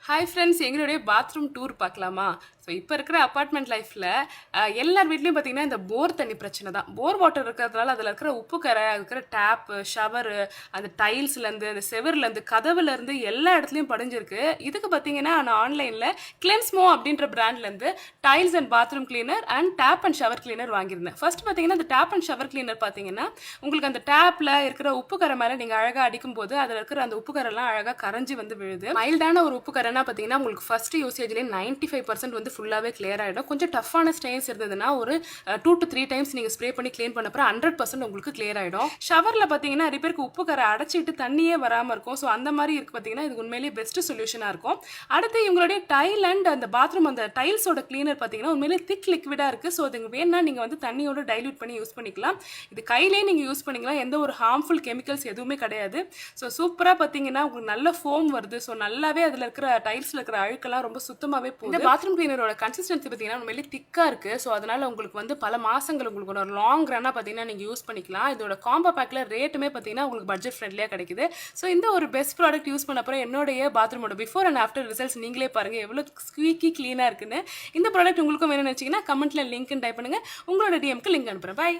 Hi friends, எங்களுடைய bathroom tour பார்க்கலாமா? So இப்போ இருக்கிற அப்பார்ட்மெண்ட் லைஃப்பில் எல்லார் வீட்லேயும் பார்த்தீங்கன்னா இந்த போர் தண்ணி பிரச்சனை தான். போர் வாட்டர் இருக்கிறதுனால அதில் இருக்கிற உப்பு கரை, இருக்கிற டேப்பு, ஷவரு, அந்த டைல்ஸ்லேருந்து, அந்த செவர்லேருந்து, கதவுலேருந்து எல்லா இடத்துலையும் படிஞ்சிருக்கு. இதுக்கு பார்த்தீங்கன்னா நான் ஆன்லைனில் கிளென்ஸ்மோ அப்படின்ற பிராண்ட்லேருந்து tiles and bathroom cleaner and tap and shower cleaner வாங்கியிருந்தேன். ஃபர்ஸ்ட் பார்த்தீங்கன்னா இந்த டேப் அண்ட் ஷவர் கிளீனர் பார்த்தீங்கன்னா உங்களுக்கு அந்த டேப்பில் இருக்கிற உப்பு கரை மேலே நீங்கள் அழகாக அடிக்கும்போது அதில் இருக்கிற அந்த உப்பு கரெல்லாம் அழகாக கரைஞ்சி வந்து விழுது. மைல்டான ஒரு உப்பு கரைனா பார்த்தீங்கன்னா உங்களுக்கு ஃபர்ஸ்ட் யூசேஜ்லேயே 95% வந்து ஃபுல்லாகவே கிளியர் ஆகிடும். கொஞ்சம் டஃப்பான ஸ்டெயின்ஸ் இருந்ததுன்னா ஒரு 2 to 3 டைம்ஸ் நீங்கள் ஸ்ப்ரே பண்ணி க்ளீன் பண்ண அப்புறம் 100% உங்களுக்கு கிளியர் ஆகிடும். ஷவரில் பார்த்தீங்கன்னா நிறைய பேருக்கு உப்பு கரை அடைச்சிட்டு தண்ணியே வராமல் இருக்கும். ஸோ அந்த மாதிரி இருக்கு பார்த்தீங்கன்னா இது உண்மையிலேயே பெஸ்ட் சொல்யூஷனாக இருக்கும். அடுத்து இவங்களுடைய டைல் அண்ட் அந்த பாத்ரூம் அந்த டைல்ஸோட கிளீனர் பார்த்தீங்கன்னா உண்மையிலேயே திக் லிக்விடாக இருக்குது. ஸோ அது வேணா நீங்கள் வந்து தண்ணியோட டைல்யூட் பண்ணி யூஸ் பண்ணிக்கலாம். இது கையிலேயே நீங்கள் யூஸ் பண்ணிக்கலாம். எந்த ஒரு ஹார்ம்ஃபுல் கெமிக்கல்ஸ் எதுவுமே கிடையாது. ஸோ சூப்பராக பார்த்தீங்கன்னா உங்களுக்கு நல்ல ஃபோம் வருது. ஸோ நல்லாவே அதில் இருக்கிற டைல்ஸில் இருக்கிற அழுக்கெல்லாம் ரொம்ப சுத்தமாகவே போகுது. இந்த பாத்ரூம் கிளீனரோட கன்சிஸ்டன்சி பார்த்தீங்கன்னா உண்மையிலே திக்காக இருக்குது. ஸோ அதனால் உங்களுக்கு வந்து பல மாதங்கள் உங்களுக்கு ஒரு லாங் ரன்னாக பார்த்தீங்கன்னா நீங்கள் யூஸ் பண்ணிக்கலாம். இதோட காம்போ பேக்கில் ரேட்டுமே பார்த்தீங்கன்னா உங்களுக்கு பட்ஜெட் ஃப்ரெண்ட்லியாக கிடைக்குது. ஸோ இந்த ஒரு பெஸ்ட் ப்ராடக்ட் யூஸ் பண்ண அப்புறம் என்னுடைய பாத்ரூமோட பிஃபோர் அண்ட் ஆஃப்டர் ரிசல்ட்ஸ் நீங்களே பாருங்கள் எவ்வளோ ஸ்குவீக்கி க்ளீனாக இருக்குன்னு. இந்த ப்ராடக்ட் உங்களுக்கும் வேணும்னு நினச்சிங்கன்னா கமெண்ட்டில் லிங்க்னு டைப் பண்ணுங்கள். உங்களோட டிஎம்க்கு லிங்க் அனுப்புகிறேன். பை.